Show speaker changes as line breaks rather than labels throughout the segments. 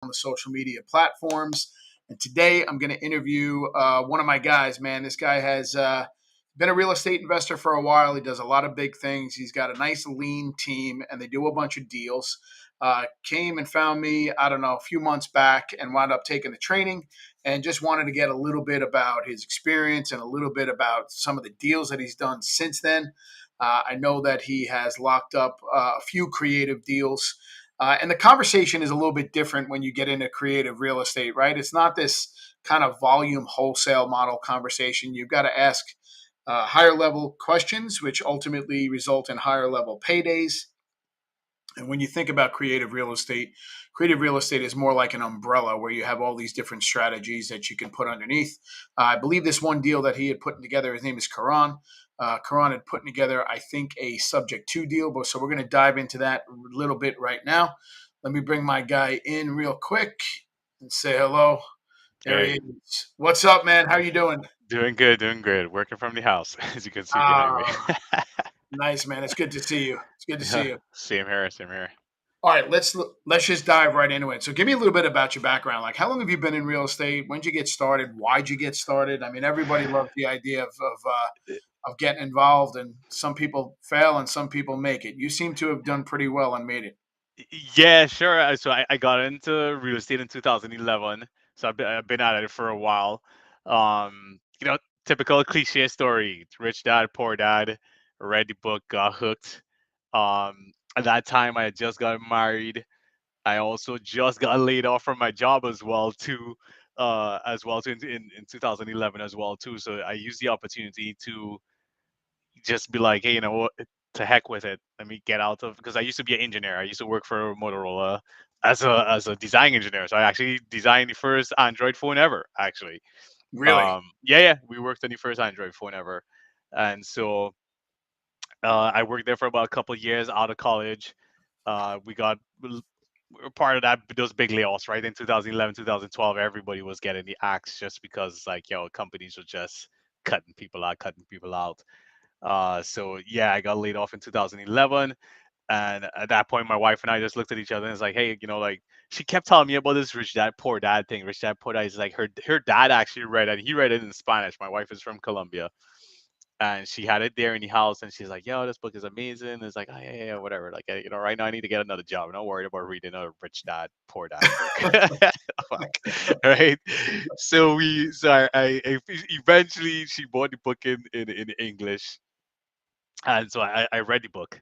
on the social media platforms. And today I'm going to interview one of my guys, man. This guy has been a real estate investor for a while. He does a lot of big things. He's got a nice lean team and they do a bunch of deals. Came and found me, I don't know, a few months back and wound up taking the training and just wanted to get a little bit about his experience and a little bit about some of the deals that he's done since then. I know that he has locked up a few creative deals. And the conversation is a little bit different when you get into creative real estate, right? It's not this kind of volume wholesale model conversation. You've got to ask higher level questions, which ultimately result in higher level paydays. And when you think about creative real estate is more like an umbrella where you have all these different strategies that you can put underneath. I believe this one deal that he had put together, his name is Karan. Karan had put together, I think, a subject to deal. But so we're going to dive into that a little bit right now. Let me bring my guy in real quick and say hello. There he
Hey,
is. What's up, man? How you doing?
doing good, doing great. Working from the house, as you can see behind me.
Uh, nice, man. It's good to see you. It's good to see
Yeah,
you.
same here, same here.
All right, let's just dive right into it. So, give me a little bit about your background. Like, how long have you been in real estate? When did you get started? Why'd you get started? I mean, everybody loves the idea of getting involved, and some people fail and some people make it. You seem to have done pretty well and made it.
Yeah, sure. So I got into real estate in 2011. So I've been at it for a while. Typical cliche story: rich dad, poor dad. Read the book, got hooked. At that time, I had just got married. I also just got laid off from my job as well too, in 2011 as well too. So I used the opportunity to just be like, hey, you know what? To heck with it. Let me get out of, because I used to be an engineer. I used to work for Motorola as a design engineer. So I actually designed the first Android phone ever. Actually,
Really,
yeah, we worked on the first Android phone ever, and so I worked there for about a couple of years out of college. We were part of that those big layoffs, right? In 2011, 2012, everybody was getting the axe just because, like, companies were just cutting people out. So yeah, I got laid off in 2011, and at that point, my wife and I just looked at each other and it's like, hey, like she kept telling me about this rich dad poor dad thing. Rich dad poor dad is like her dad actually read it. He read it in Spanish. My wife is from Colombia, and she had it there in the house, and she's like, yo, this book is amazing. And it's like, oh, yeah, yeah, whatever. Like, right now I need to get another job. I'm not worried about reading a rich dad poor dad book. Fuck. Right. So I eventually she bought the book in English, and so I read the book,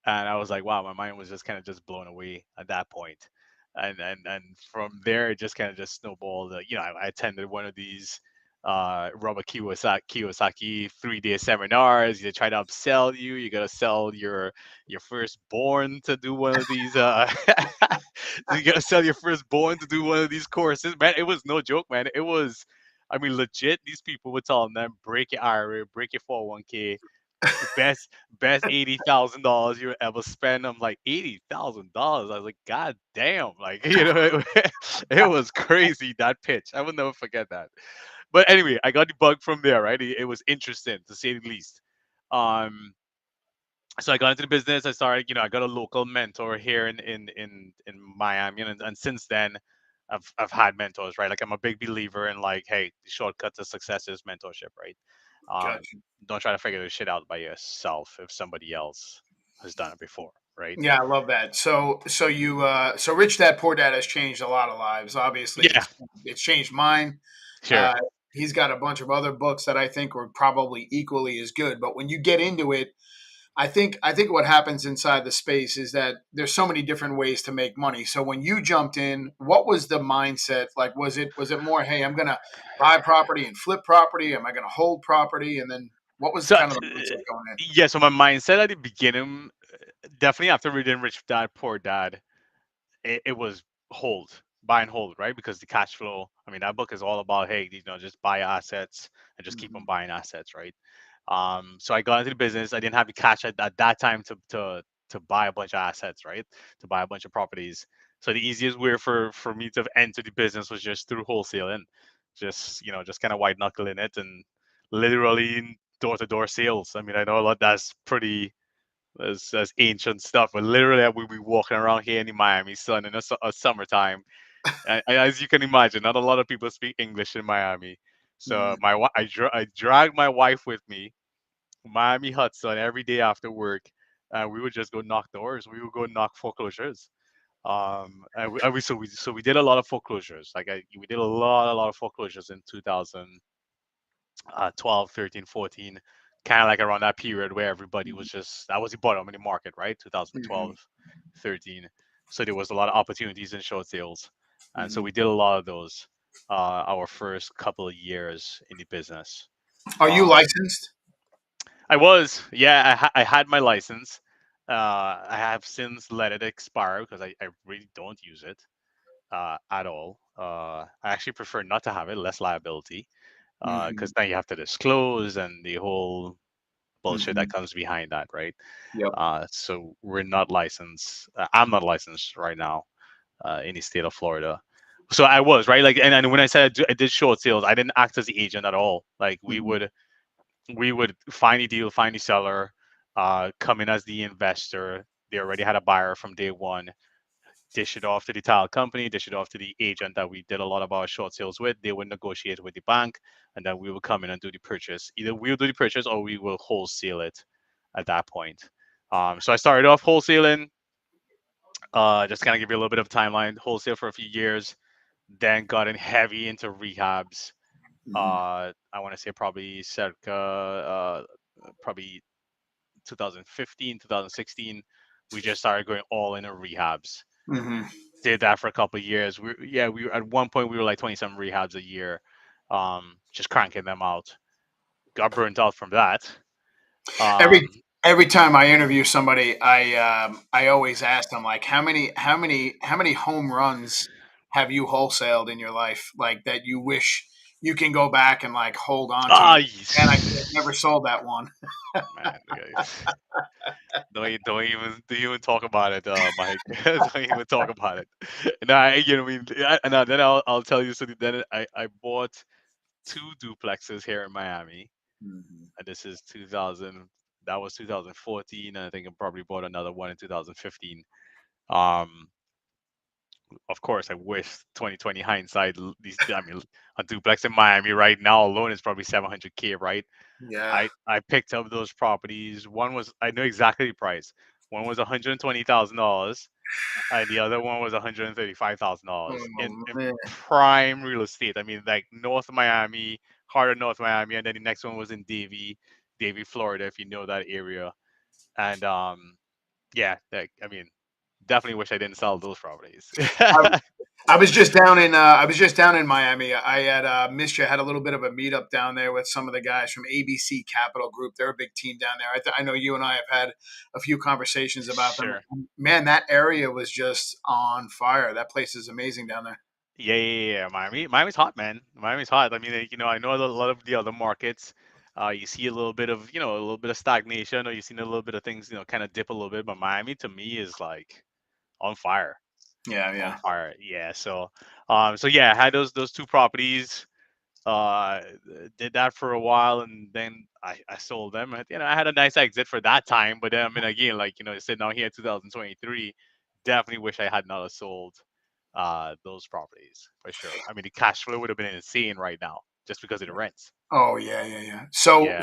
and I was like, wow, my mind was just kind of just blown away at that point. And from there, it just kind of just snowballed. I attended one of these Robert Kiyosaki 3-day seminars. They try to upsell you. You gotta sell your firstborn to do one of these. You gotta sell your firstborn to do one of these courses. Man, it was no joke, man. It was, I mean, legit. These people were telling them, break your IRA, break your 401k, best $80,000 you ever spend. I'm like, $80,000. I was like, God damn, like, it was crazy, that pitch. I will never forget that. But anyway, I got the bug from there, right? It was interesting to say the least. Um, so I got into the business. I started, I got a local mentor here in Miami, and since then, I've had mentors, right? Like, I'm a big believer in, like, hey, the shortcut to success is mentorship, right? Um,
gotcha.
don't try to figure this shit out by yourself if somebody else has done it before, right?
Yeah, I love that. So Rich Dad Poor Dad has changed a lot of lives. Obviously,
Yeah,
it's changed mine.
sure.
Uh, he's got a bunch of other books that I think were probably equally as good. But when you get into it, I think what happens inside the space is that there's so many different ways to make money. So when you jumped in, what was the mindset? Like, was it more, hey, I'm gonna buy property and flip property? Am I gonna hold property? And then what was
So,
kind of the mindset going in?
yeah, so my mindset at the beginning, definitely after reading Rich Dad Poor Dad, it was hold, buy and hold, right? Because the cash flow, I mean, that book is all about, hey, just buy assets and just keep on
Mhm.
buying assets, right? So I got into the business. I didn't have the cash at that time to buy a bunch of assets, right? To buy a bunch of properties. So the easiest way for me to enter the business was just through wholesaling, just kind of white knuckling it and literally door to door sales. I mean, I know a lot that's pretty that's ancient stuff, but literally I would be walking around here in the Miami sun in a summertime, As you can imagine, not a lot of people speak English in Miami. So
Mm,
I dragged my wife with me, Miami Hudson, every day after work, and we would just go knock doors. We would go knock foreclosures. So we did a lot of foreclosures. We did a lot of foreclosures in 2012, 13, 14, kind of like around that period where everybody was just that was the bottom of the market, right?
mhm,
2012, 13. So there was a lot of opportunities in short sales, and so
mhm.
we did a lot of those. Our first couple of years in the business.
Are you
Um,
licensed?
I was, yeah, I had my license. I have since let it expire because I really don't use it at all. I actually prefer not to have it, less liability,
Hmm.
because now you have to disclose and the whole bullshit that
Hmm.
comes behind that, right?
Yep.
So we're not licensed. I'm not licensed right now in the state of Florida. So I was right, like, and when I said I did short sales, I didn't act as the agent at all. Like
Hmm.
we would find a deal, find a seller, come in as the investor. They already had a buyer from day one. Dish it off to the title company, dish it off to the agent that we did a lot of our short sales with. They would negotiate with the bank, and then we would come in and do the purchase. Either we'll do the purchase or we will wholesale it at that point. So I started off wholesaling, just kind of give you a little bit of timeline. Wholesale for a few years, then got in heavy into rehabs.
Hmm.
I want to say probably circa probably 2015, 2016, we just started going all in on rehabs.
Hmm.
Did that for a couple of years. We were, at one point we were like 27 rehabs a year, just cranking them out. Got burnt out from that.
Every
Um,
every time I interview somebody, I always ask them like, how many home runs have you wholesaled in your life, like that you wish you can go back and like hold on to? And I could have never sold that one.
man, don't even talk about it, Mike. Don't even talk about it. And then I'll tell you something. Then I bought two duplexes here in Miami,
Mhm.
and this is 2000. That was 2014, and I think I probably bought another one in 2015. Um, of course, I wish 2020 hindsight. I mean, a duplex in Miami right now alone is probably 700K, right?
Yeah.
I picked up those properties. One was I know exactly the price. One was $120,000, and the other one was $135,000
Oh
in
man.
prime real estate. I mean, like North Miami, heart of North Miami, and then the next one was in Davie, Florida, if you know that area. And yeah, like I mean, definitely wish I didn't sell those properties.
I, I was just down in Miami. I had missed you. I had a little bit of a meetup down there with some of the guys from ABC Capital Group. They're a big team down there. I know you and I have had a few conversations about them.
Sure.
Man, that area was just on fire. That place is amazing down there.
Yeah. Miami's hot, man. Miami's hot. I mean, I know a lot of the other markets. You see a little bit of, a little bit of stagnation, or you see a little bit of things, kind of dip a little bit. But Miami, to me, is like on fire,
Yeah,
on
yeah.
fire. Yeah. So yeah, I had those two properties. Uh, did that for a while, and then I sold them. I had a nice exit for that time. But then, I mean, again, like sitting out here in 2023, definitely wish I had not have sold those properties for sure. I mean, the cash flow would have been insane right now just because of the rents.
Oh yeah, yeah, yeah. So
Yeah,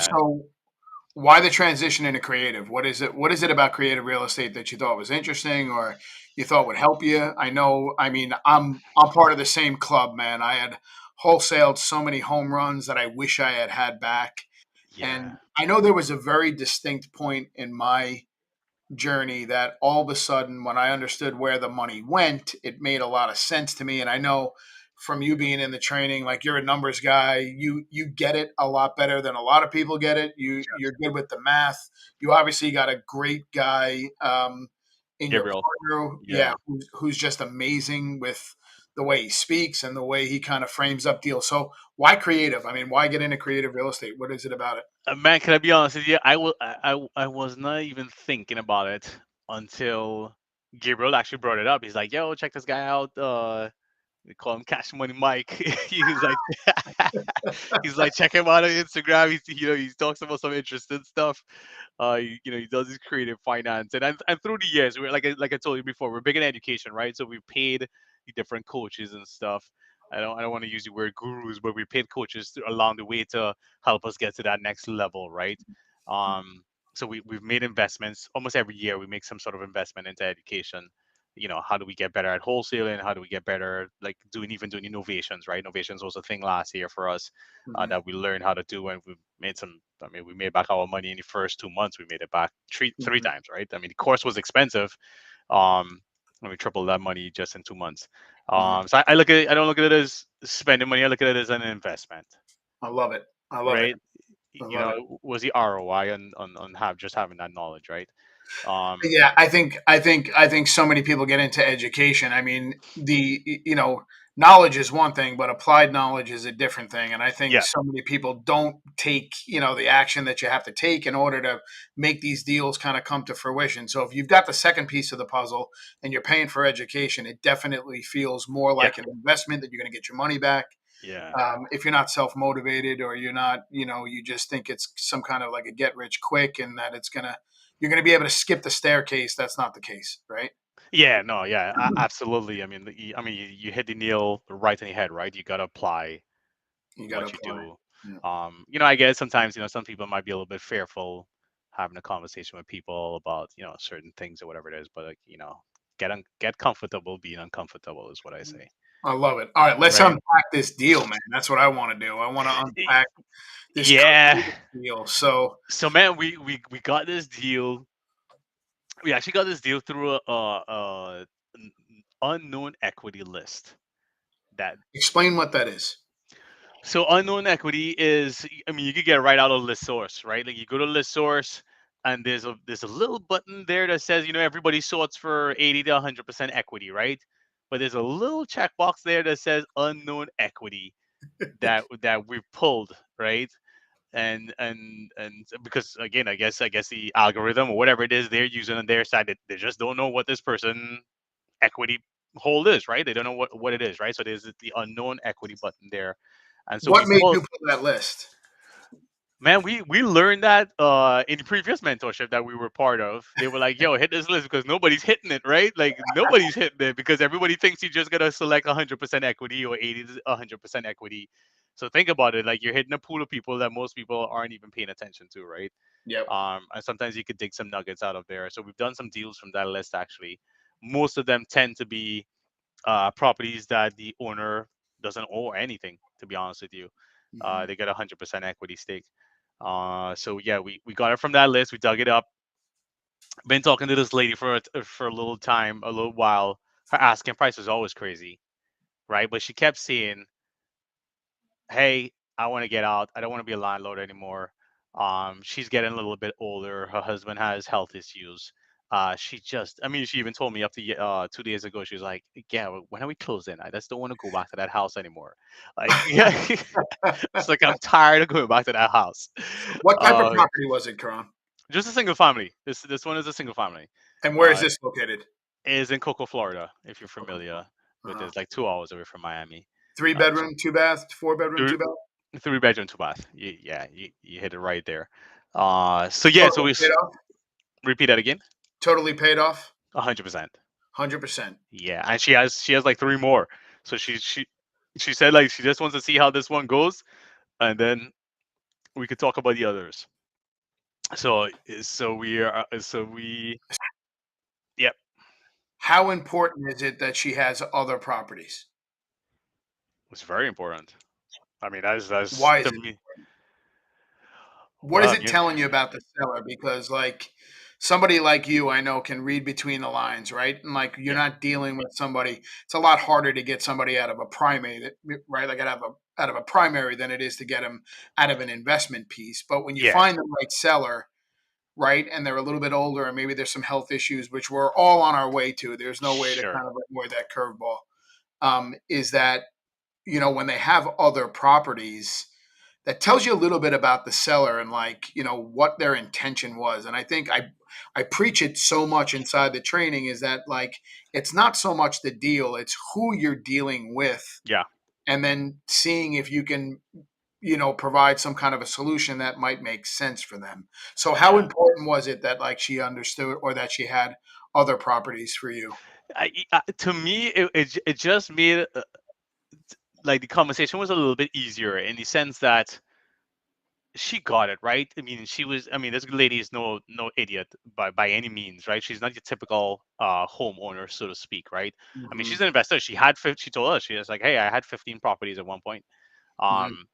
why the transition into creative? What is it? What is it about creative real estate that you thought was interesting, or you thought would help you? I know. I mean, I'm part of the same club, man. I had wholesaled so many home runs that I wish I had had back,
yeah,
and I know there was a very distinct point in my journey that all of a sudden, when I understood where the money went, it made a lot of sense to me. And I know from you being in the training, like you're a numbers guy, you get it a lot better than a lot of people get it. You're good with the math. You obviously got a great guy in your
Gabriel.
partner, yeah,
Yeah,
who's just amazing with the way he speaks and the way he kind of frames up deals. So why creative? I mean, why get into creative real estate? What is it about it?
man. Can I be honest with you? I was not even thinking about it until Gabriel actually brought it up. He's like, "Yo, check this guy out." We call him Cash Money Mike. He's like, he's like, check him out on Instagram. He talks about some interesting stuff. He does his creative finance, and through the years, we're like I told you before, we're big in education, right? So we paid different coaches and stuff. I don't want to use the word gurus, but we paid coaches along the way to help us get to that next level, right? Um, so we've made investments almost every year. We make some sort of investment into education. How do we get better at wholesaling? How do we get better, like doing innovations, right? Innovations was a thing last year for us,
Mhm.
that we learned how to do, and we made some. I mean, we made back our money in the first 2 months. We made it back three
Mhm.
times, right? I mean, the course was expensive, um, and we tripled that money just in 2 months.
Mhm.
So I look at it. I don't look at it as spending money. I look at it as an investment,
I love it. I love it.
right?
I love it.
Was the ROI on have just having that knowledge, right? Um,
Yeah, I think so many people get into education. I mean, knowledge is one thing, but applied knowledge is a different thing. And I think
yeah,
so many people don't take, the action that you have to take in order to make these deals kind of come to fruition. So if you've got the second piece of the puzzle and you're paying for education, it definitely feels more
yeah,
like an investment that you're going to get your money back.
yeah.
If you're not self motivated or you're not, you just think it's some kind of like a get rich quick and that you're going to be able to skip the staircase. That's not the case, right?
Yeah, no, yeah, absolutely. I mean, you hit the nail right in the head, right? You got to apply
You got to
what you
apply.
do.
Yeah.
I guess sometimes, some people might be a little bit fearful having a conversation with people about, certain things or whatever it is, but like, get comfortable being uncomfortable is what I say.
I love it. All right, let's
Right.
unpack this deal, man. That's what I want to do. I want to
Y-
unpack this
Yeah.
deal. So
So man, we got this deal. We actually got this deal through an unknown equity list. That
explain what that is.
So unknown equity is, I mean, you could get it right out of list source, right? Like you go to list source, and there's a little button there that says, everybody sorts for 80 to 100% equity, right? But there's a little checkbox there that says unknown equity that we've pulled, right? And because again, I guess the algorithm or whatever it is they're using on their side, they just don't know what this person equity hold is, right? They don't know what it is, right? So there's the unknown equity button there, and so
What
we
made
pulled.
you pull that list?
Man, we learned that in the previous mentorship that we were part of. They were like, "Yo, hit this list because nobody's hitting it, right? Like nobody's hitting it because everybody thinks you just gotta select 100% equity or 80 to 100% equity." So think about it, like you're hitting a pool of people that most people aren't even paying attention to, right?
Yep.
And sometimes you could dig some nuggets out of there. So we've done some deals from that list actually. Most of them tend to be properties that the owner doesn't owe anything. To be honest with you,
Mhm.
they get 100% equity stake. So yeah, we got it from that list. We dug it up. Been talking to this lady for a little time, a little while. Her asking price was always crazy, right? But she kept saying, "Hey, I want to get out. I don't want to be a landlord anymore." She's getting a little bit older. Her husband has health issues. I mean, she even told me up to 2 days ago. She was like, "Yeah, when are we closing? I just don't want to go back to that house anymore." Like, yeah, it's like I'm tired of going back to that house.
What type of
Uh,
property was it, Karan?
just a single family. This one is a single family.
And where is
Uh,
this located?
is in Cocoa, Florida, if you're
Okay.
familiar with
Uh-huh.
this, like 2 hours away from Miami.
Three
So
bedroom, two bath, four bedroom,
three,
two bath.
three bedroom, two bath. Yeah, you hit it right there. So yeah, so
Totally
we
paid off.
repeat that again.
Totally paid off.
100%.
100%.
Yeah, and she has like three more. So she said like she just wants to see how this one goes, and then we could talk about the others. So we yep.
How important is it that she has other properties?
It's very important. I mean, that's
Why is
to
it?
me.
What is
Well,
it telling you about the seller? Because like somebody like you, I know can read between the lines, right? And like you're
yeah,
not dealing with somebody. It's a lot harder to get somebody out of a primary, right? Like out of a primary than it is to get them out of an investment piece. But when you
yeah,
find the right seller, right, and they're a little bit older, and maybe there's some health issues, which we're all on our way to. There's no way to
sure,
kind of avoid that curveball. Is that when they have other properties, that tells you a little bit about the seller and like what their intention was. And I think I preach it so much inside the training is that like it's not so much the deal, it's who you're dealing with,
yeah,
and then seeing if you can provide some kind of a solution that might make sense for them. So how
yeah.
important was it that like she understood or that she had other properties for you?
To me, it just made like the conversation was a little bit easier in the sense that she got it right. I mean, this lady is no idiot by any means, right? She's not your typical homeowner, so to speak, right? I mean,
Mm-hmm.
she's an investor. She told us, she was like, hey, I had 15 properties at one point.
Mm-hmm.
Um,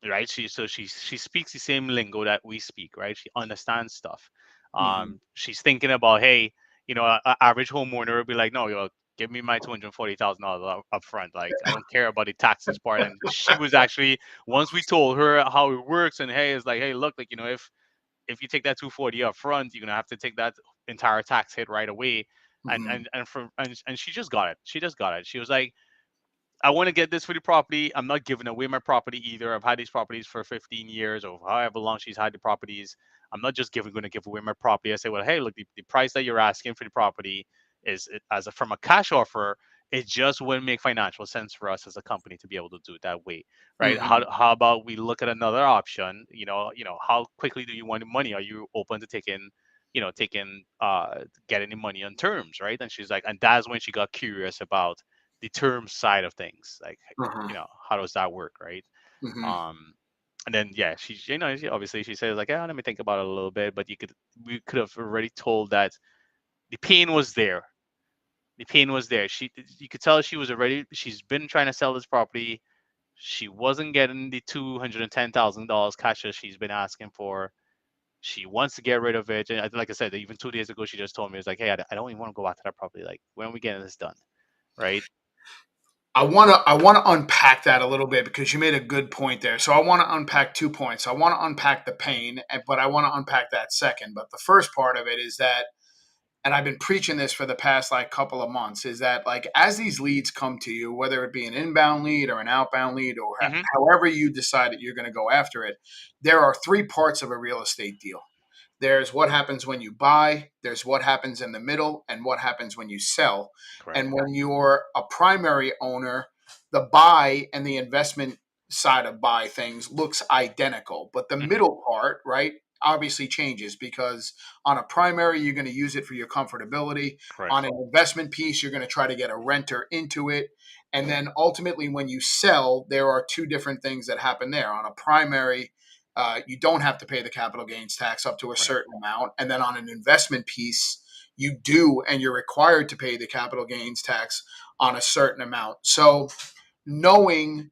right? She speaks the same lingo that we speak, right? She understands stuff.
Mm-hmm.
She's thinking about, hey, a average homeowner would be like, no, give me my $240,000 up front. Like, I don't care about the taxes part. And she was actually, once we told her how it works, and hey, it's like, hey, look, like, if you take that 240 up front, you're gonna have to take that entire tax hit right away.
Mm-hmm.
And she just got it. She just got it. She was like, I want to get this for the property. I'm not giving away my property either. I've had these properties for 15 years or however long she's had the properties. I'm not just going to give away my property. I say, well, hey, look, the price that you're asking for the property from a cash offer, it just wouldn't make financial sense for us as a company to be able to do it that way, right?
Mm-hmm.
How about we look at another option? How quickly do you want the money? Are you open to getting the money on terms, right? And she's like, and that's when she got curious about the term side of things, like,
Uh-huh.
how does that work, right?
Mm-hmm.
um and then, yeah, obviously she says like, yeah, let me think about it a little bit, but we could have already told that the pain was there. The pain was there. You could tell she's been trying to sell this property. She wasn't getting the $210,000 cash that she's been asking for. She wants to get rid of it, and like I said, even 2 days ago she just told me, it's like, hey, I don't even want to go back to that property. Like, when are we getting this done, right?
I wanna unpack that a little bit because you made a good point there. So I want to unpack 2 points. I want to unpack the pain, but I want to unpack that second. But the first part of it is that, and I've been preaching this for the past like couple of months, is that like as these leads come to you, whether it be an inbound lead or an outbound lead or
Hmm.
however you decide that you're going to go after it, there are three parts of a real estate deal. There's what happens when you buy, there's what happens in the middle, and what happens when you sell.
Correct.
And when you're a primary owner, the buy and the investment side of buy things looks identical. But the
Hmm.
middle part, right, obviously changes because on a primary, you're going to use it for your comfortability. On
Correct.
an investment piece, you're going to try to get a renter into it. And then ultimately, when you sell, there are two different things that happen there. On a primary, you don't have to pay the capital gains tax up to a
Right.
certain amount. And then on an investment piece, you do, and you're required to pay the capital gains tax on a certain amount. So knowing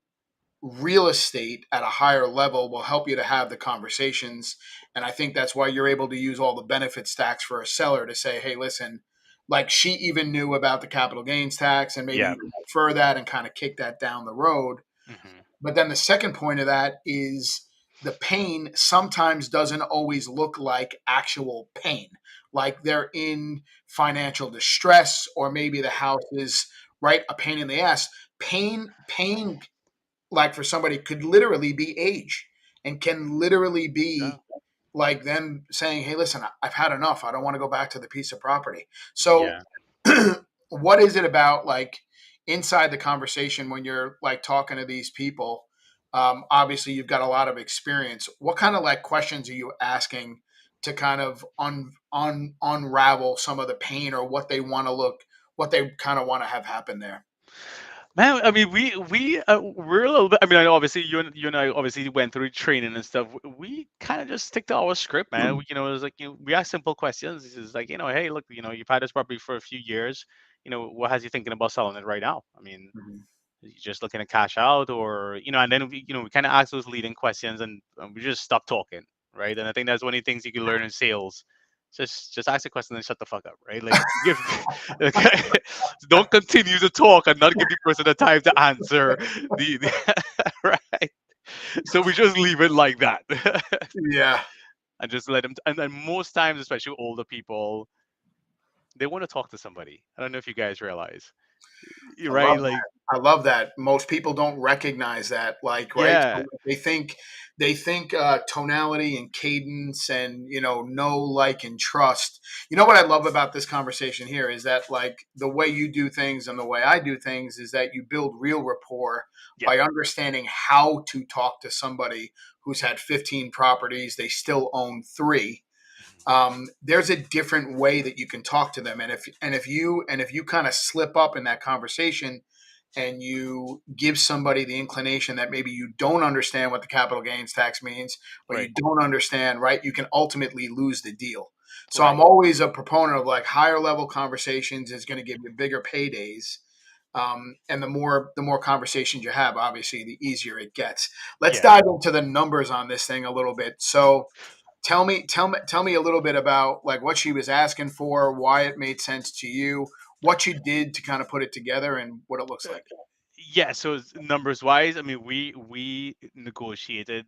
real estate at a higher level will help you to have the conversations. And I think that's why you're able to use all the benefits tax for a seller to say, hey, listen, like she even knew about the capital gains tax and maybe
Yeah.
you can infer that and kind of kick that down the road.
Hmm.
But then the second point of that is the pain sometimes doesn't always look like actual pain. Like they're in financial distress, or maybe the house is right a pain in the ass. Pain, like for somebody, could literally be age and can literally
Yeah.
be like them saying, hey, listen, I've had enough. I don't want to go back to the piece of property. So
Yeah.
what is it about like inside the conversation when you're like talking to these people? Obviously you've got a lot of experience. What kind of like questions are you asking to kind of unravel some of the pain or what they kind of want to have happen there?
Man, I mean, we're a little bit. I mean, I know obviously you and I obviously went through training and stuff. We kind of just stick to our script, man. It was like, we ask simple questions. It's like, hey, look, you've had this property for a few years. What has you thinking about selling it right now? I mean,
Mhm.
you just looking to cash out, or and then we kind of ask those leading questions, and we just stop talking, right? And I think that's one of the things you can learn in sales. Just ask a question and shut the fuck up, right? Like, give okay, don't continue to talk and not give the person the time to answer the right. So we just leave it like that.
Yeah,
And just let them. And then most times, especially older people, they want to talk to somebody. I don't know if you guys realize,
I
right?
love
Like,
that. I love that. Most people don't recognize that, like, right?
yeah,
So they think tonality and cadence and know, like, and trust. You know what I love about this conversation here is that like the way you do things and the way I do things is that you build real rapport
yeah.
by understanding how to talk to somebody who's had 15 properties, they still own three, there's a different way that you can talk to them. And if you kind of slip up in that conversation and you give somebody the inclination that maybe you don't understand what the capital gains tax means, or you
Right.
don't understand, right, you can ultimately lose the deal. So I'm
Right.
always a proponent of like higher level conversations is going to give you bigger paydays. And the more conversations you have, obviously, the easier it gets. Let's
Yeah.
dive into the numbers on this thing a little bit. So tell me a little bit about like what she was asking for, why it made sense to you, what you did to kind of put it together, and what it looks
Uh,
like.
yeah. So numbers wise, I mean, we negotiated.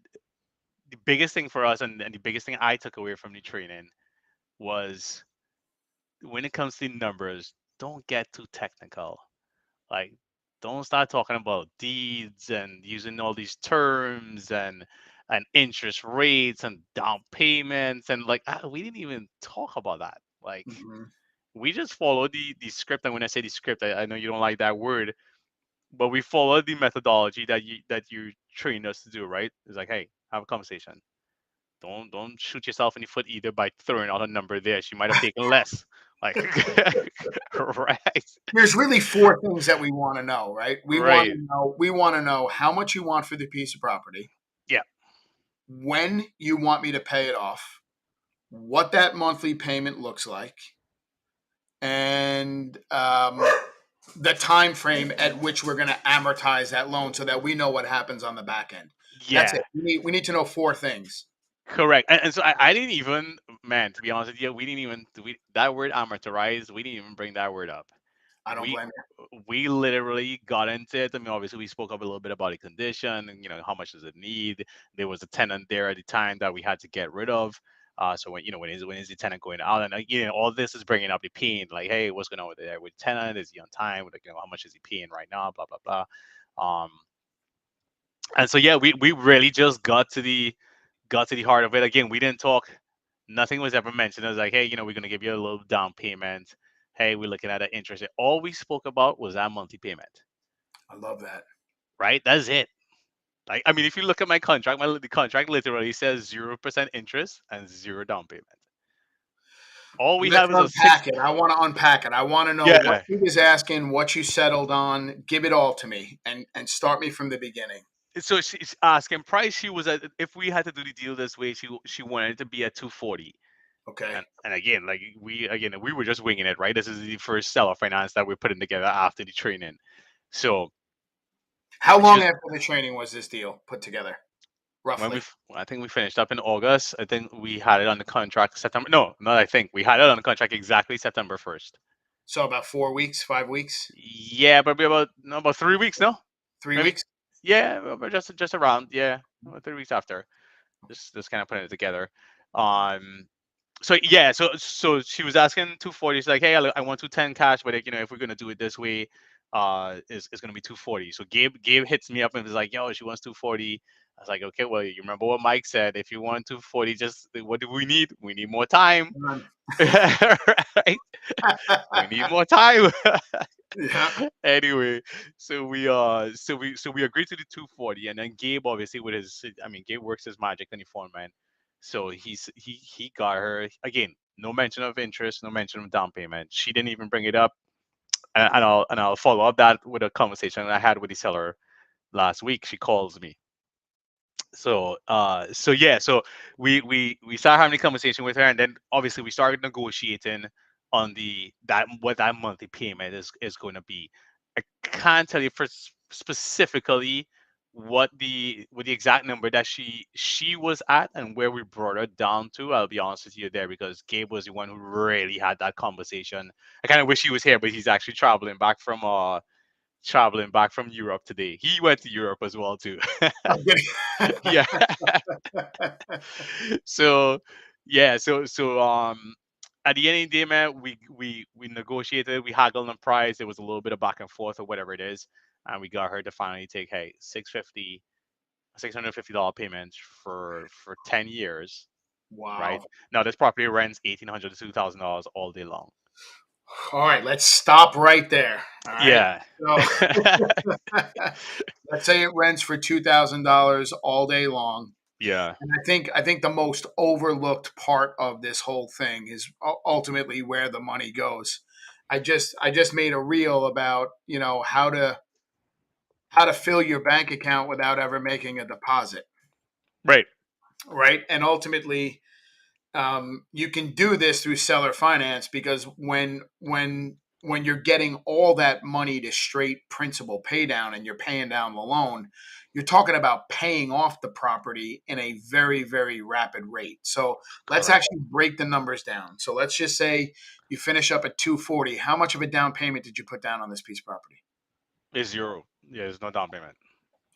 The biggest thing for us, and the biggest thing I took away from the training was when it comes to numbers, don't get too technical. Like, don't start talking about deeds and using all these terms and interest rates and down payments and like we didn't even talk about that. Like,
Mhm.
we just followed the script. And when I say the script, I know you don't like that word, but we followed the methodology that you trained us to do. Right? It's like, hey, have a conversation. Don't shoot yourself in the foot either by throwing out a number there. She might have taken less. Like, right,
There's really four things that we want to know, right? We want
right,
to know we want to know how much you want for the piece of property,
yeah,
when you want me to pay it off, what that monthly payment looks like, and the time frame at which we're going to amortize that loan, so that we know what happens on the back end. That's it.
yeah.
We need to know four things.
Correct. And so I didn't even, man, to be honest with you, we didn't even that word amortize. We didn't even bring that word up.
I don't
We
blame
we literally got into it. I mean, obviously, we spoke up a little bit about the condition and how much does it need. There was a tenant there at the time that we had to get rid of. So when is the tenant going out, and all this is bringing up the pain. Like, hey, what's going on with the tenant? Is he on time? Like, how much is he paying right now? Blah blah blah. Um, and so yeah, we really just got to the heart of it. Again, we didn't talk. Nothing was ever mentioned. It was like, hey, we're gonna give you a little down payment. Hey, we're looking at an interest rate. All we spoke about was that monthly payment.
I love that.
Right? That's it. Like, I mean, if you look at my contract, the contract literally says 0% interest and zero down payment. All we
Let's
have is a six.
unpack it. I want to unpack it. I want to know what
Yeah.
he was asking, what you settled on. Give it all to me, and start me from the beginning.
So she's asking price. She was at, if we had to do the deal this way, she wanted it to be at 240.
Okay.
And again, like we were just winging it, right? This is the first seller finance that we're putting together after the training. So
How
she
long
was
after the training was this deal put together,
when
roughly?
I think we finished up in August. I think we had it on the contract September. No, not I think we had it on the contract exactly September 1st.
So about 4 weeks, 5 weeks,
Yeah, probably about no, about 3 weeks, no,
three
maybe.
weeks.
Yeah, about just around, yeah, about 3 weeks after. Just kind of putting it together. Um, so yeah, so she was asking 240. She's like, hey, I want 210 cash, but like, if we're gonna do it this way, it's gonna be 240. So Gabe hits me up and was like, yo, she wants 240. I was like, okay, well, you remember what Mike said? If you want 240, just what do we need? We need more time, right? We need more time.
Yeah.
Anyway, so we agreed to the 240, and then Gabe obviously with his, I mean, Gabe works his magic in the phone, man. So he got her again. No mention of interest, no mention of down payment. She didn't even bring it up, and I'll follow up that with a conversation I had with the seller last week. She calls me, so yeah, so we started having a conversation with her, and then obviously we started negotiating on the that what that monthly payment is going to be. I can't tell you for specifically what the exact number that she was at and where we brought her down to. I'll be honest with you there, because Gabe was the one who really had that conversation. I kind of wish he was here, but he's actually traveling back from Europe today. He went to Europe as well too.
I'm getting.
Yeah. So yeah, so at the end of the day, man, we negotiated, we haggled on price. There was a little bit of back and forth or whatever it is, and we got her to finally take, hey, $650 payment for 10 years. Right
Wow.
now, this property rents $1,800 to $2,000 all day long.
All right, let's stop right there. All right.
Yeah.
So let's say it rents for $2,000 all day long.
Yeah.
And I think the most overlooked part of this whole thing is ultimately where the money goes. I just made a reel about, how to fill your bank account without ever making a deposit,
Right.
right? And ultimately, you can do this through seller finance because when you're getting all that money to straight principal pay down and you're paying down the loan, you're talking about paying off the property in a very, very rapid rate. So let's
Correct.
actually break the numbers down. So let's just say you finish up at 240. How much of a down payment did you put down on this piece of property?
Is zero. Yeah, there's no down payment.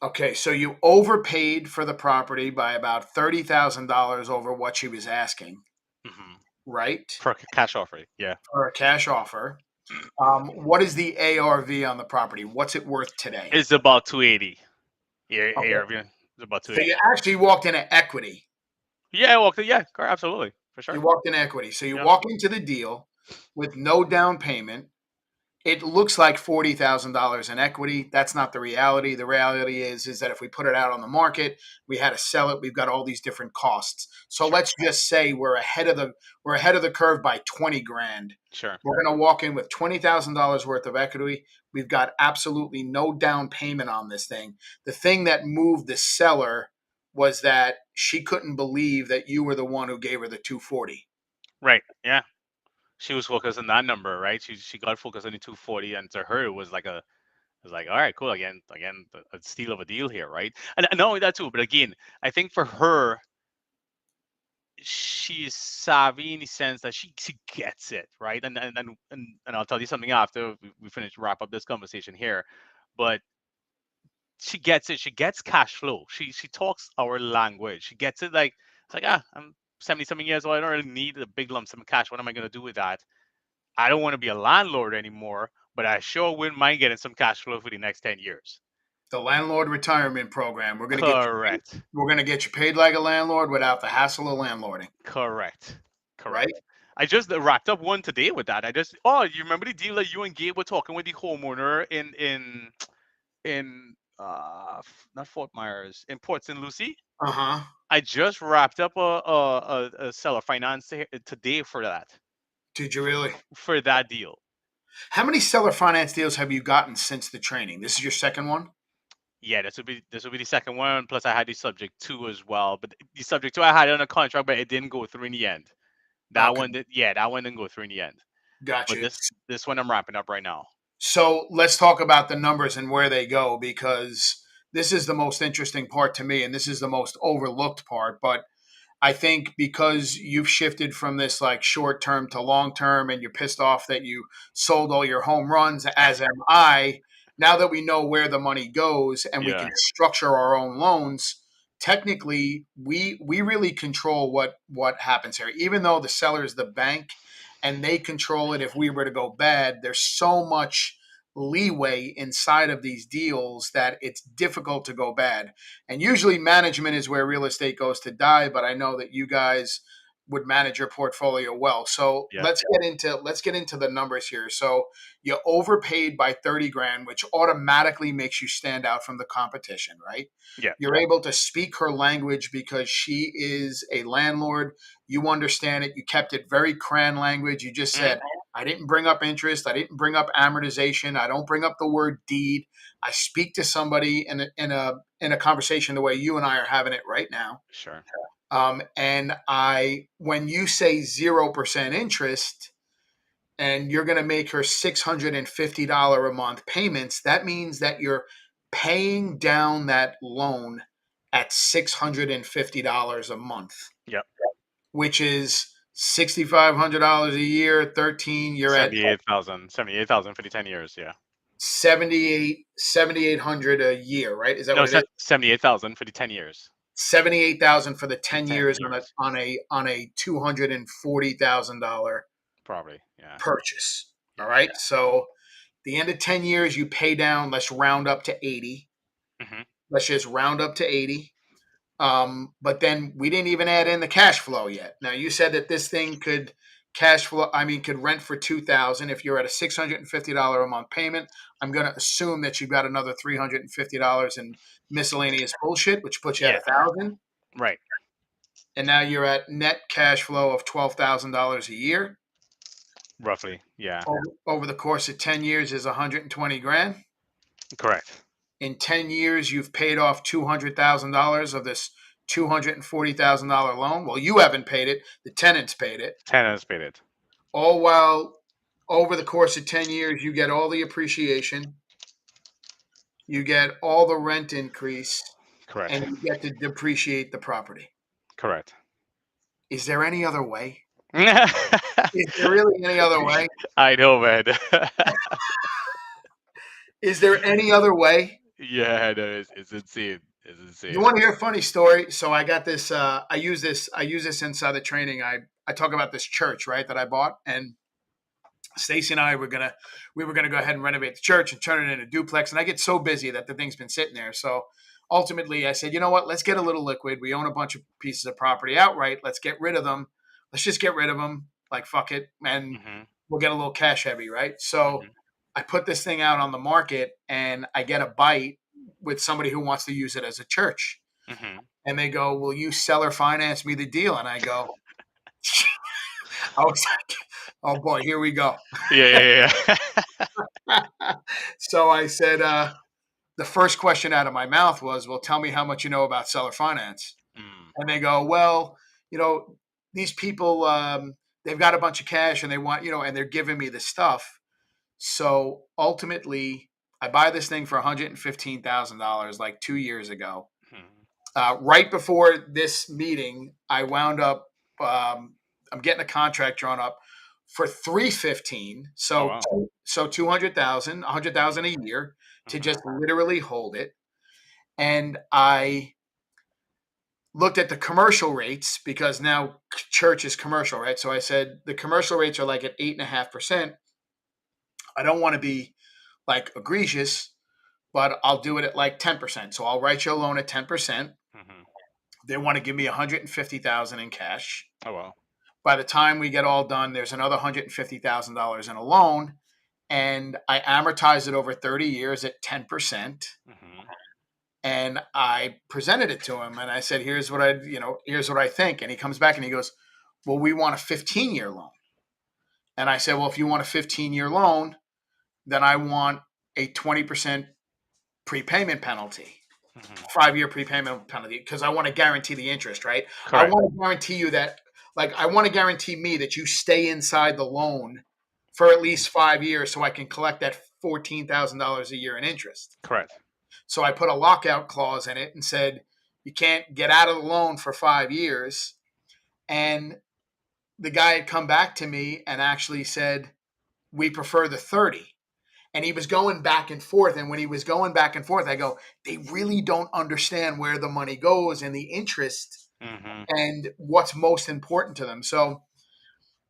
Okay, so you overpaid for the property by about $30,000 over what she was asking,
Hmm.
right?
For cash offer. Yeah.
For a cash offer. What is the ARV on the property? What's it worth today?
It's about 280. Yeah,
Okay.
ARV. It's about
So you
280.
actually walked into equity.
Yeah, well, yeah, absolutely, for
You
sure.
walked in equity. So you
Yeah.
walk into the deal with no down payment. It looks like $40,000 in equity. That's not the reality. The reality is that if we put it out on the market, we had to sell it. We've got all these different costs. So
Sure.
let's just say we're ahead of the curve by 20 grand.
Sure.
We're going to walk in with $20,000 worth of equity. We've got absolutely no down payment on this thing. The thing that moved the seller was that she couldn't believe that you were the one who gave her the 240.
Right. Yeah. She was focused on that number, right? She got focused on the 240, and to her it was like all right, cool, again, a steal of a deal here, right? And not only that too, but again, I think for her, she is savvy in the sense that she gets it, right? And I'll tell you something after we finish wrap up this conversation here, but she gets it. She gets cash flow. She talks our language. She gets it. Like, it's like, I'm 70 something years old. I don't really need a big lump sum of cash. What am I gonna do with that? I don't want to be a landlord anymore, but I sure wouldn't mind getting some cash flow for the next 10 years.
The landlord retirement program.
Correct.
We're going to get you paid like a landlord without the hassle of landlording,
Correct.
right?
Correct. I just wrapped up one today with that. Oh, you remember the deal that you and Gabe were talking with the homeowner not Fort Myers, in Port St. Lucie?
Uh-huh.
I just wrapped up a seller finance today for that,
Did you really?
for that deal.
How many seller finance deals have you gotten since the training? This is your second one?
Yeah, this will be the second one. Plus, I had the subject two as well. But the subject two, I had it on a contract, but it didn't go through in the end.
Okay,
That one didn't go through in the end.
got
But
you.
this one I'm wrapping up right now.
So let's talk about the numbers and where they go because this is the most interesting part to me and this is the most overlooked part. But I think because you've shifted from this like short term to long term and you're pissed off that you sold all your home runs, as am I, now that we know where the money goes and we can
Yeah.
structure our own loans, technically we really control what happens here. Even though the seller is the bank and they control it if we were to go bad, there's so much leeway inside of these deals that it's difficult to go bad. And usually management is where real estate goes to die, but I know that you guys would manage your portfolio well. So
Yeah.
let's get into the numbers here. So you overpaid by 30 grand, which automatically makes you stand out from the competition, right?
Yeah.
You're able to speak her language because she is a landlord. You understand it. You kept it very cran language. You just
Hmm.
said, I didn't bring up interest. I didn't bring up amortization. I don't bring up the word deed. I speak to somebody in a conversation the way you and I are having it right now.
Sure.
And when you say 0% interest, and you're going to make her $650 a month payments, that means that you're paying down that loan at $650 a month,
Yep.
which is $6,500 a year, 13, you're at
78,000 for the 10 years. Yeah.
7,800 a year, right? Is that
No,
what it is?
78,000 for the 10 years.
78,000 for the
For
10
ten
years on a
years,
on a on a $240,000
probably. Yeah.
purchase. All
Yeah.
right. So the end of 10 years, you pay down, let's round up to 80.
Hmm.
Let's just round up to 80. But then we didn't even add in the cash flow yet. Now you said that this thing could could rent for 2,000. If you're at a $650 a month payment, I'm going to assume that you've got another $350 in miscellaneous bullshit, which puts you at
Yeah.
1,000.
Right.
and now you're at net cash flow of $12,000 a year.
Roughly. Yeah.
Over the course of 10 years is 120 grand.
Correct.
In 10 years, you've paid off $200,000 of this $240,000 loan. Well, you haven't paid it, the tenants paid it.
Tenants paid it.
All while over the course of 10 years, you get all the appreciation, you get all the rent increase,
Correct.
and you get to depreciate the property.
Correct.
Is there any other way? Is there really any other way?
I know, man.
Is there any other way?
Yeah, no, it's insane. It's
You
insane.
want to hear a funny story? So I got this. I use this inside the training. I talk about this church, right, that I bought, and Stacy and I we were gonna go ahead and renovate the church and turn it into a duplex. And I get so busy that the thing's been sitting there. So ultimately, I said, you know what? Let's get a little liquid. We own a bunch of pieces of property outright. Let's get rid of them. Let's just get rid of them. Like fuck it, and
Hmm.
we'll get a little cash heavy, right? So
Hmm.
I put this thing out on the market, and I get a bite with somebody who wants to use it as a church.
Hmm.
And they go, "Will you seller finance me the deal?" And I go, I was like, "Oh boy, here we go."
Yeah, yeah, yeah.
So I said, the first question out of my mouth was, "Well, tell me how much you know about seller finance."
Mm.
And they go, "Well, you know, these people, they've got a bunch of cash and they want, and they're giving me the stuff." So ultimately, I buy this thing for $115,000 like 2 years ago.
Mhm.
Right before this meeting, I wound up. I'm getting a contract drawn up for 315.
Oh
So
wow.
200,000, 100,000
Hmm.
a year to
Hmm.
just literally hold it. And I looked at the commercial rates because now church is commercial, right? So I said the commercial rates are like at 8.5%. I don't want to be like egregious, but I'll do it at like 10%. So I'll write you a loan at 10%.
Hmm.
They want to give me 150,000 in cash.
Oh wow.
By the time we get all done, there's another $150,000 in a loan, and I amortize it over 30 years at 10%.
Hmm.
And I presented it to him, and I said, here's what I think." And he comes back and he goes, "Well, we want a 15-year loan." And I said, "Well, if you want a 15-year loan, then I want a 20% prepayment penalty."
Hmm.
5-year prepayment penalty, because I want to guarantee the interest, right? I
Correct.
want to guarantee you that, like, I want to guarantee me that you stay inside the loan for at
Mhm.
least 5 years so I can collect that $14,000 a year in interest.
Correct.
So I put a lockout clause in it and said, you can't get out of the loan for 5 years. And the guy had come back to me and actually said, we prefer the 30. And he was going back and forth. And when he was going back and forth, I go, they really don't understand where the money goes and the interest
Hmm.
and what's most important to them. So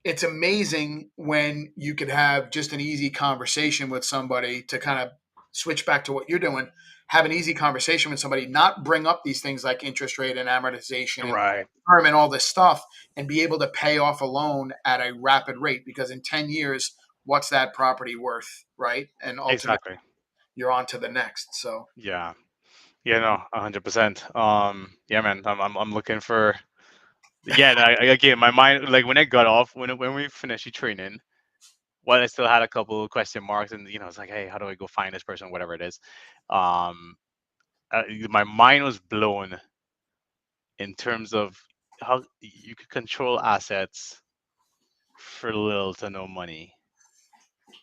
it's amazing when you could have just an easy conversation with somebody, to kind of switch back to what you're doing, have an easy conversation with somebody, not bring up these things like interest rate and amortization and
Right.
term and all this stuff, and be able to pay off a loan at a rapid rate, because in 10 years, what's that property worth, right? And ultimately,
Exactly.
you're on to the next. So
Yeah. Yeah. No. 100%. Yeah, man. I'm looking for. Yeah. Again, my mind, like when I got off, when we finished the training, well, I still had a couple of question marks, and it's like, hey, how do I go find this person, whatever it is. Um, my mind was blown in terms of how you could control assets for little to no money.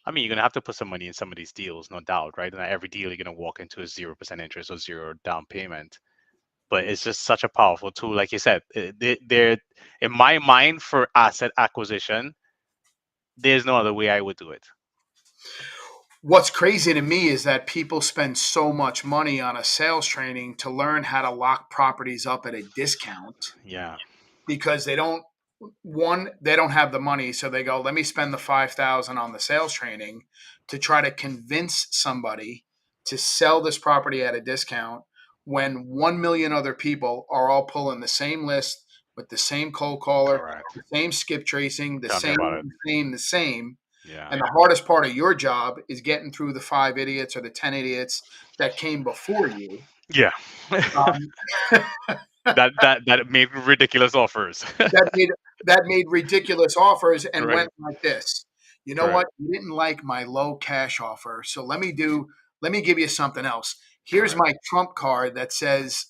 I mean, you're gonna have to put some money in some of these deals, no doubt, right? And not every deal you're gonna walk into a 0% interest or zero down payment. But it's just such a powerful tool, like you said. They're in my mind for asset acquisition. There's no other way I would do it.
what's crazy to me is that people spend so much money on a sales training to learn how to lock properties up at a discount,
Yeah.
because they don't have the money, so they go, let me spend the 5,000 on the sales training to try to convince somebody to sell this property at a discount, when 1 million other people are all pulling the same list with the same cold caller,
Correct.
the same skip tracing, the
Tell me
same,
about it.
the same.
Yeah.
And the hardest part of your job is getting through the 5 idiots or the 10 idiots that came before you.
Yeah.
Um,
that made ridiculous offers.
that made that made ridiculous offers and
Right.
went like this. You know what?
Correct.
You didn't like my low cash offer, so let me give you something else. Here's
Correct.
my trump card that says,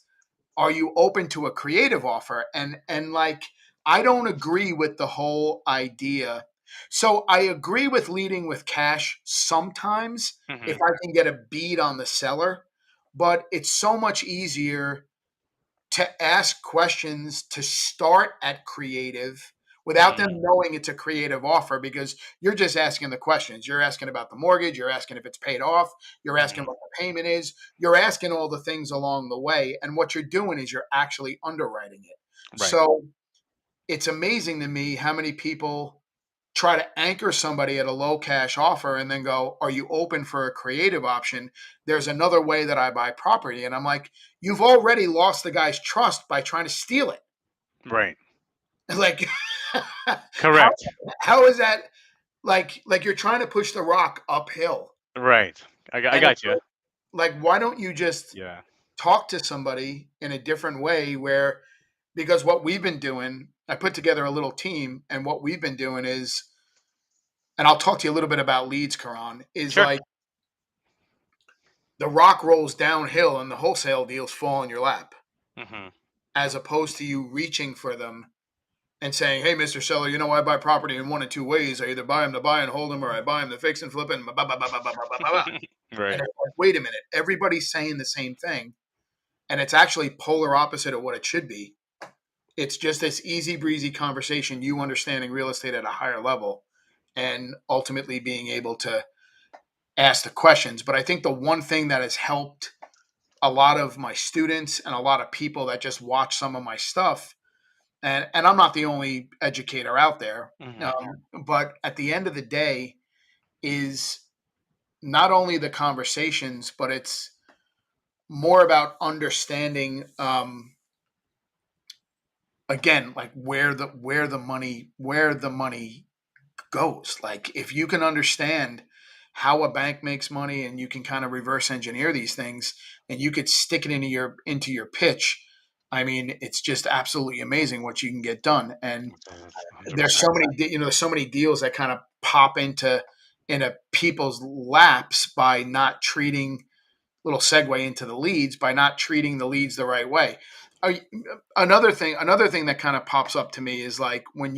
"Are you open to a creative offer?" And like I don't agree with the whole idea. So I agree with leading with cash sometimes if
Hmm.
I can get a bead on the seller, but it's so much easier to ask questions to start at creative without them
Hmm.
knowing it's a creative offer because you're just asking the questions. You're asking about the mortgage, you're asking if it's paid off, you're asking
Hmm.
what the payment is, you're asking all the things along the way. And what you're doing is you're actually underwriting it.
Right.
So it's amazing to me how many people try to anchor somebody at a low cash offer and then go, "Are you open for a creative option? There's another way that I buy property." And I'm like, "You've already lost the guy's trust by trying to steal it."
Right.
Like, how
Correct.
how is that like you're trying to push the rock uphill?
Right. I
And it's
got you.
like, why don't you just
Yeah.
talk to somebody in a different way where because what we've been doing, I put together a little team, and what we've been doing is, and I'll talk to you a little bit about leads, Karan, is
Sure.
like the rock rolls downhill and the wholesale deals fall in your lap,
Hmm.
as opposed to you reaching for them and saying, "Hey, Mr. Seller, you know I buy property in one of two ways. I either buy them to buy and hold them, or I buy them to fix and flip it." And blah, blah, blah, blah, blah, blah, blah, blah. And
Right.
it's like, wait a minute, everybody's saying the same thing, and it's actually polar opposite of what it should be. It's just this easy breezy conversation, you understanding real estate at a higher level, and ultimately being able to ask the questions. But I think the one thing that has helped a lot of my students and a lot of people that just watch some of my stuff, and I'm not the only educator out there,
Hmm.
but at the end of the day, is not only the conversations, but it's more about understanding. Again, like where the money goes. Like if you can understand how a bank makes money and you can kind of reverse engineer these things and you could stick it into your pitch, I mean, it's just absolutely amazing what you can get done. And there's so
100%.
many there's so many deals that kind of pop into people's laps by not treating little segue into the leads by not treating the leads the right way. Uh, another thing that kind of pops up to me is like when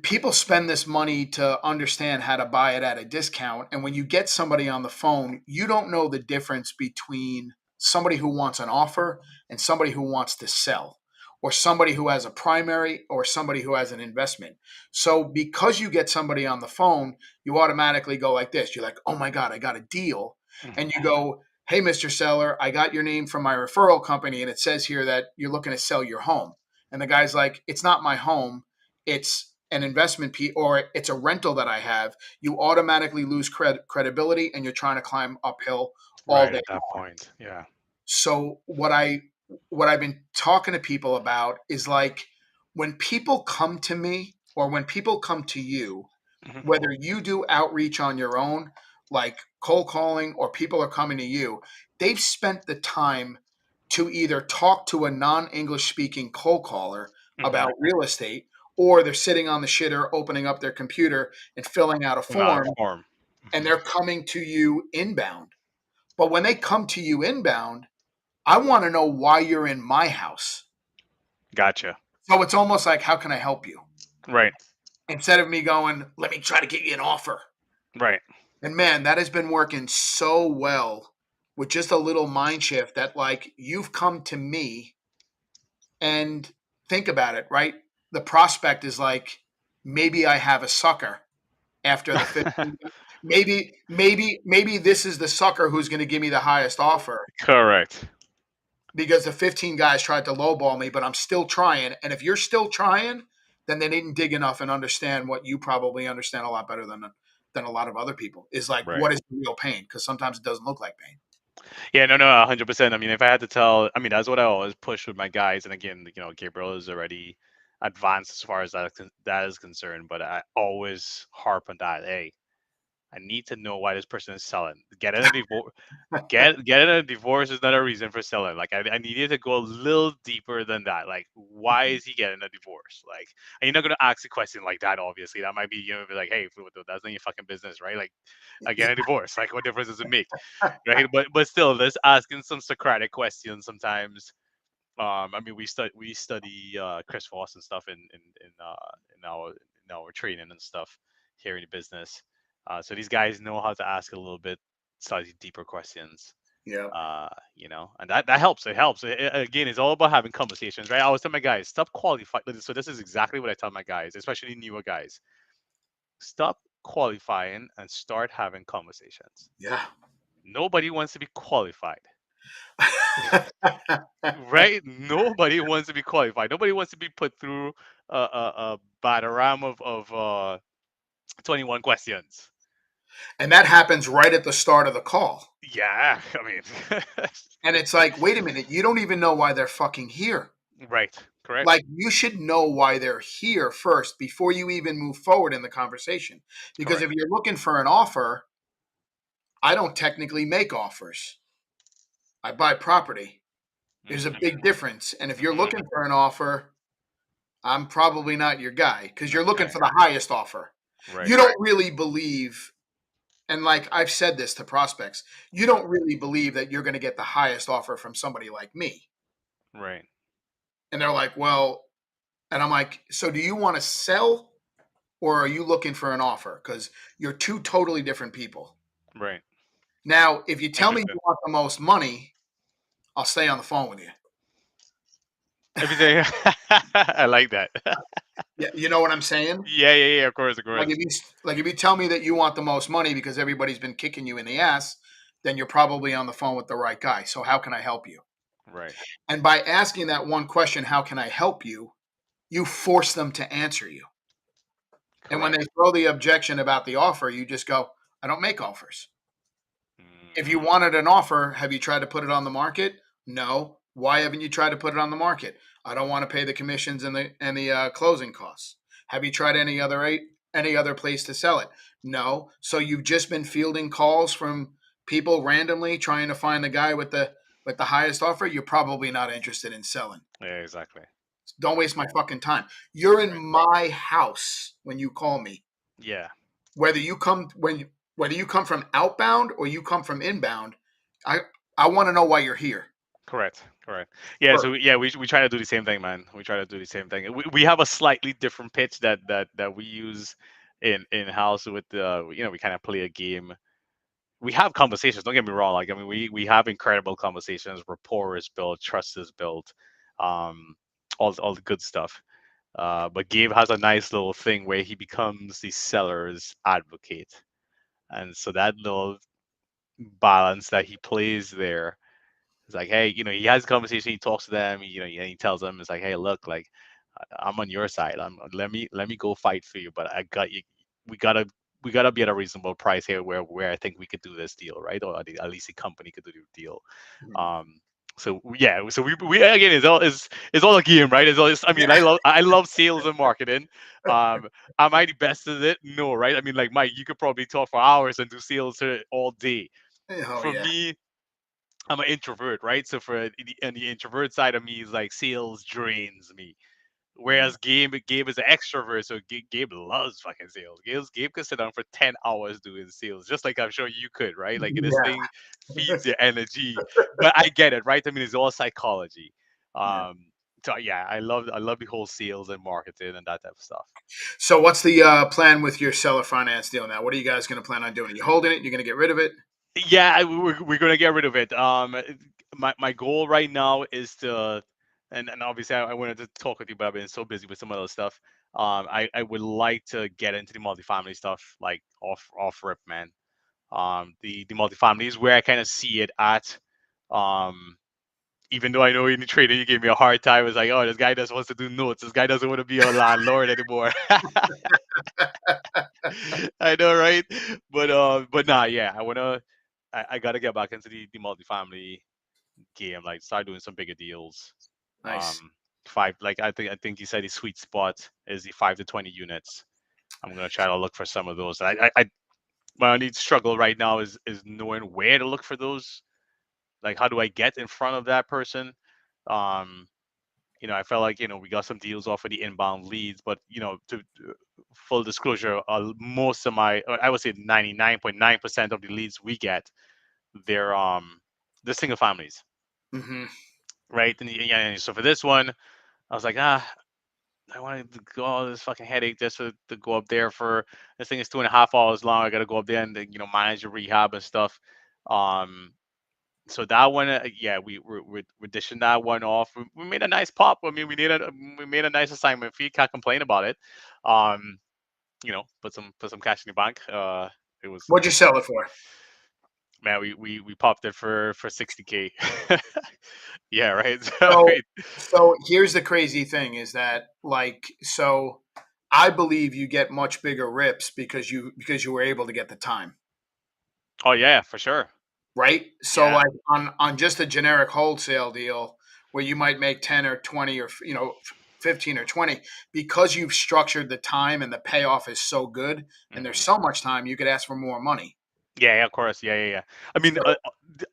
people spend this money to understand how to buy it at a discount. And when you get somebody on the phone, you don't know the difference between somebody who wants an offer and somebody who wants to sell, or somebody who has a primary or somebody who has an investment. So because you get somebody on the phone, you automatically go like this. You're like, "Oh my God, I got a deal." And
Hmm.
you go, "Hey, Mr. Seller, I got your name from my referral company and it says here that you're looking to sell your home." And the guy's like, "It's not my home, it's an investment or it's a rental that I have." You automatically lose credibility and you're trying to climb uphill all
Right
day.
at that point. Yeah.
So what I've been talking to people about is like when people come to me or when people come to you,
Hmm.
whether you do outreach on your own, like cold calling, or people are coming to you, they've spent the time to either talk to a non English speaking cold caller
Hmm.
about real estate, or they're sitting on the shitter, opening up their computer and filling out a
Not a
form,
form.
and
Hmm.
they're coming to you inbound. But when they come to you inbound, I want to know why you're in my house.
Gotcha.
So it's almost like, how can I help you?
Right.
Instead of me going, let me try to get you an offer.
Right.
And man, that has been working so well with just a little mind shift that like you've come to me and think about it, right? The prospect is like, maybe I have a sucker after the 15. Maybe this is the sucker who's going to give me the highest offer
Correct.
because the 15 guys tried to lowball me, but I'm still trying. And if you're still trying, then they didn't dig enough and understand what you probably understand a lot better than a lot of other people is like,
Right.
what is the real pain? Because sometimes it doesn't look like pain.
Yeah, no, no, 100%. I mean, if I had to tell, I mean, that's what I always push with my guys. And again, Gabriel is already advanced as far as that is concerned. But I always harp on that. Hey, I need to know why this person is selling. Getting a divorce, getting a divorce is not a reason for selling. Like I needed to go a little deeper than that. Like why is he getting a divorce? Like and you're not gonna ask a question like that. Obviously, that might be be like, hey, that's not your fucking business, right? Like I get a divorce. Like what difference does it make, right? But still, let's asking some Socratic questions sometimes. I mean, we study Chris Voss and stuff in our training and stuff here in the business. So these guys know how to ask a little bit slightly deeper questions.
Yeah.
And that helps. It helps. Again, it's all about having conversations, right? I always tell my guys, stop qualifying. So this is exactly what I tell my guys, especially newer guys. Stop qualifying and start having conversations.
Yeah.
Nobody wants to be qualified. Right? Nobody wants to be qualified. Nobody wants to be put through a badaram of 21 questions.
And that happens right at the start of the call.
Yeah, I mean,
And it's like, wait a minute, you don't even know why they're fucking here.
right, correct,
Like, you should know why they're here first before you even move forward in the conversation. Because if
correct.
you're looking for an offer, I don't technically make offers. I buy property. There's a
Hmm.
big difference. And if you're
Hmm.
looking for an offer, I'm probably not your guy because you're
Not your
looking
guy.
for the highest offer.
Right,
You don't really believe, and like I've said this to prospects, you
right,
don't really believe that you're going to get the highest offer from somebody like me.
right,
And they're like, well, and I'm like, so do you want to sell or are you looking for an offer? Because you're two totally different people.
right.
Now, if you tell me
Interesting.
you want the most money, I'll stay on the phone with you.
Everything. I like that.
Yeah, you know what I'm saying?
Yeah, yeah, yeah. Of course, of
Like
course.
if you like if you tell me that you want the most money because everybody's been kicking you in the ass, then you're probably on the phone with the right guy. So how can I help you?
Right.
And by asking that one question, how can I help you? You force them to answer you. And when they
Correct.
throw the objection about the offer, you just go, I don't make offers. If you
Hmm.
wanted an offer, have you tried to put it on the market? No. Why haven't you tried to put it on the market? I don't want to pay the commissions and the closing costs. Have you tried any other place to sell it? No. So you've just been fielding calls from people randomly trying to find the guy with the highest offer. You're probably not interested in selling.
Yeah, exactly.
Don't waste my
Exactly.
fucking time. You're in
Right.
my house when you call me.
Yeah.
Whether you come from outbound or you come from inbound, I I want to know why you're here
Correct. Correct. Yeah. So
first.
yeah, we try to do the same thing, man. We try to do the same thing. We have a slightly different pitch that we use in house with the we kind of play a game. We have conversations. Don't get me wrong. Like I mean, we have incredible conversations. Rapport is built. Trust is built. Um, all the good stuff. But Gabe has a nice little thing where he becomes the seller's advocate, and so that little balance that he plays there. It's like, hey, he has a conversation. He talks to them. He tells them, it's like, hey, look, like, I'm on your side. Let me go fight for you, but I got you. We gotta we gotta be at a reasonable price here, where I think we could do this deal, right? Or at least the company could do the deal.
Mhm.
Um, so yeah, so we again, it's all a game, right? I mean,
Yeah.
I love sales and marketing. Um, am I the best at it? No, right? I mean, like Mike, you could probably talk for hours and do sales all day.
Oh
For
yeah.
me, I'm an introvert, right? So and the introvert side of me is like sales drains me.
Mhm.
Whereas Gabe is an extrovert, so Gabe loves fucking sales. Gabe could sit down for 10 hours doing sales, just like I'm sure you could, right? Like this
Yeah.
thing feeds your energy. But I get it, right? I mean, it's all psychology.
Yeah.
Um, so yeah, I love the whole sales and marketing and that type of stuff.
So what's the plan with your seller finance deal now? What are you guys going to plan on doing? Are you holding it? You're going to get rid of it?
Yeah, we're gonna get rid of it. My goal right now is to, and obviously I wanted to talk with you, but I've been so busy with some other stuff. I would like to get into the multifamily stuff, like off rip, man. The multifamily is where I kind of see it at. Um, Even though I know in the trading you gave me a hard time, it's like, oh, this guy just wants to do notes. This guy doesn't want to be a landlord anymore. I know, right? But nah, yeah, I gotta get back into the multifamily game, like start doing some bigger deals.
Nice.
Um, five, like I think you said the sweet spot is the 5 to 20 units. I'm gonna try to look for some of those. My only struggle right now is knowing where to look for those. Like, how do I get in front of that person? Um, I felt like we got some deals off of the inbound leads, but to full disclosure, most of I would say 99.9% of the leads we get, they're the single families,
Hmm.
right? And yeah, so for this one, I was like, I wanted to go all this fucking headache just to go up there for this thing is 2.5 hours long. I got to go up there and manage the rehab and stuff. Um, so that one, yeah, we're dishing that one off. We made a nice pop. I mean, we made a nice assignment fee. Can't complain about it. Um, put some cash in the bank. It
What'd you
was
sell it for?
man, we popped it for 60K. Yeah, right. So, I
So,
mean,
so here's the crazy thing is that I believe you get much bigger rips because you were able to get the time,
oh yeah, for sure.
right? So
Yeah.
like on just a generic wholesale deal where you might make 10 or 20 or 15 or 20 because you've structured the time and the payoff is so good and there's
Hmm.
so much time you could ask for more money.
Yeah, yeah, of course. Yeah, yeah, yeah. I mean,
So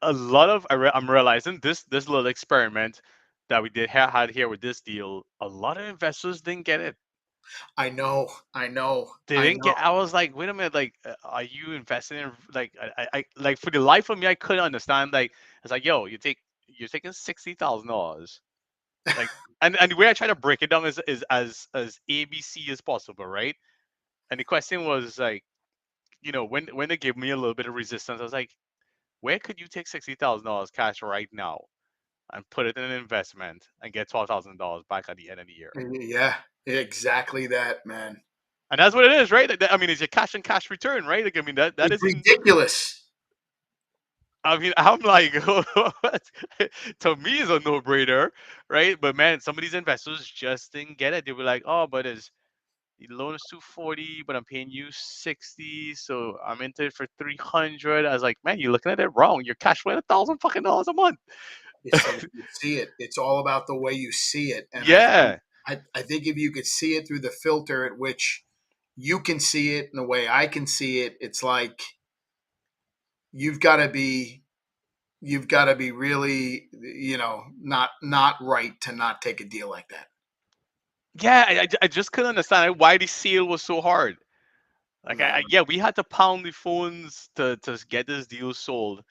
a lot of I'm realizing this little experiment that we had here with this deal. A lot of investors didn't get it.
I know, I know,
They
I
didn't
know.
get. I was like, wait a minute, like, are you investing in like I like for the life of me, I couldn't understand. Like, it's like, yo, you're taking $60,000, like, and the way I try to break it down is as ABC as possible, right? And the question was like, when they gave me a little bit of resistance, I was like, where could you take $60,000 cash right now and put it in an investment and get $12,000 back at the end of the year?
Yeah, exactly that, man.
And that's what it is, right? I mean, it's a cash and cash return, right? Like, I mean, that
It's
isn't.
ridiculous.
I mean, I'm like, to me, it's a no-brainer, right? But man, some of these investors just didn't get it. They were like, oh, but the loan is 240, but I'm paying you 60, so I'm into it for 300. I was like, man, you're looking at it wrong. You're cash flowing $1,000 a month.
It's the way you see it. It's all about the way you see it. And
Yeah.
I think if you could see it through the filter at which you can see it and the way I can see it, it's like you've got to be you've got to be really not right to not take a deal like that.
Yeah, I just couldn't understand why the sale was so hard. Like,
No.
yeah, we had to pound the phones to get this deal sold,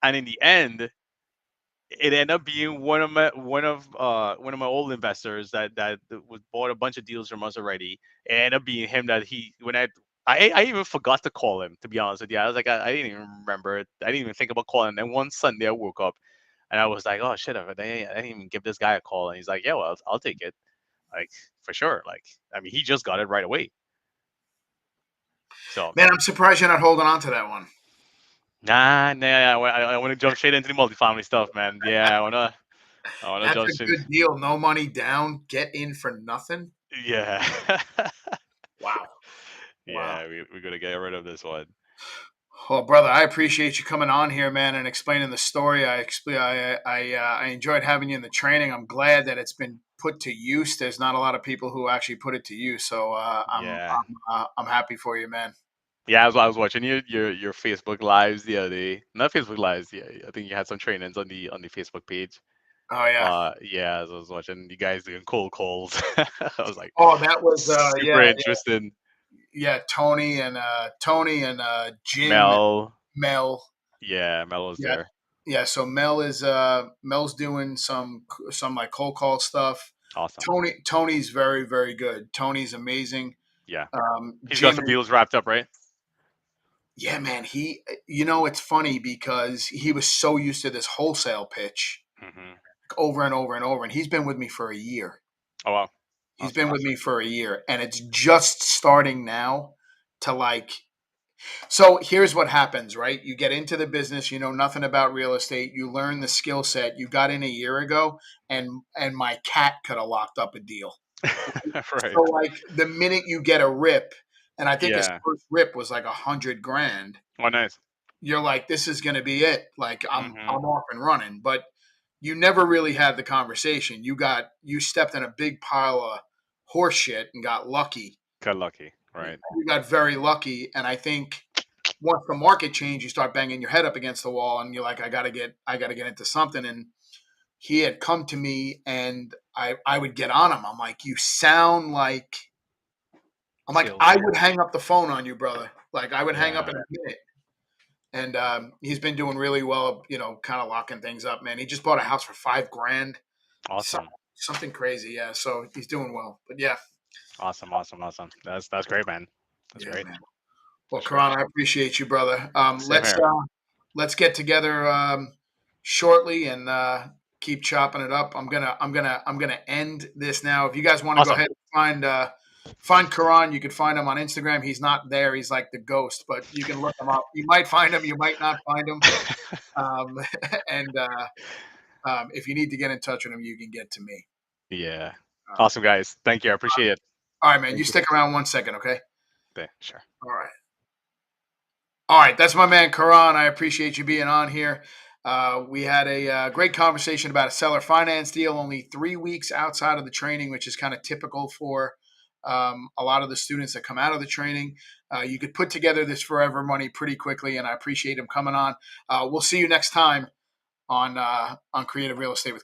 and in the end, it ended up being one of my old investors that was bought a bunch of deals from us already. It ended up being him that he when I even forgot to call him, to be honest with you. I was like, I didn't even remember it. I didn't even think about calling. And one Sunday I woke up and I was like, oh shit, I didn't even give this guy a call. And he's like, yeah, well, I'll take it, like, for sure. Like, I mean, he just got it right away. So
Man, I'm surprised you're not holding on to that one.
nah, I want to jump straight into the multifamily stuff, man. Yeah, I wanna
That's
jump
a
straight.
good deal. No money down, get in for nothing.
Yeah.
Wow. Wow.
Yeah, we're gonna get rid of this one.
Well, brother, I appreciate you coming on here, man, and explaining the story. I enjoyed having you in the training. I'm glad that it's been put to use. There's not a lot of people who actually put it to use, so
Yeah.
I'm happy for you, man.
Yeah, I was watching your Facebook lives the other day. Not Facebook lives, yeah. I think you had some trainings on the Facebook page.
Oh yeah.
Yeah, as I was watching you guys doing cold calls. I was like,
Oh, that was
super interesting.
yeah. Tony and Jim and
Mel,
Mel.
yeah, Mel was
Yeah,
there.
yeah. So Mel's doing some like cold call stuff.
Awesome.
Tony's very good. Tony's amazing.
Yeah. He's got
Jim
some deals wrapped up, right?
Yeah, man. It's funny because he was so used to this wholesale pitch
Hmm.
over and over and over. And he's been with me for a year.
Oh wow.
He's
Awesome.
been with me for a year. And it's just starting now to like. So here's what happens, right? You get into the business, you know nothing about real estate. You learn the skill set. You got in a year ago, and my cat could have locked up a deal. So
Right.
like the minute you get a rip, and I think his
Yeah.
first rip was like 100 grand.
Oh, nice.
You're like, this is going to be it. Like
Hmm.
I'm off and running. But you never really had the conversation. You stepped in a big pile of horse shit and got lucky.
Got lucky. Right.
You got very lucky, and I think once the market changed, you start banging your head up against the wall, and you're like, I gotta get into something. And he had come to me, and I would get on him. I'm like, you sound like, I
Salesman.
would hang up the phone on you, brother. Like I would hang up
Yeah.
in a minute. And he's been doing really well, kind of locking things up, man. He just bought a house for 5 grand, some,
Awesome.
something crazy, yeah. So he's doing well, but yeah,
Awesome. Awesome. Awesome. That's great, man. That's
yeah,
great
man.
for
Well,
sure.
Karan, I appreciate you, brother.
Same here.
Let's get together shortly and keep chopping it up. I'm gonna end this now. If you guys want to go
Awesome.
ahead and find Karan, you can find him on Instagram. He's not there. He's like the ghost, but you can look him up. You might find him. You might not find him. Um, and if you need to get in touch with him, you can get to me.
Yeah.
Um,
Awesome, guys. Thank you. I appreciate it.
all right, man. You
Thank you.
stick around 1 second, okay?
Okay, sure.
All right. All right, that's my man Karan. I appreciate you being on here. We had a great conversation about a seller finance deal, only 3 weeks outside of the training, which is kind of typical for a lot of the students that come out of the training. You could put together this forever money pretty quickly, and I appreciate him coming on. We'll see you next time on Creative Real Estate with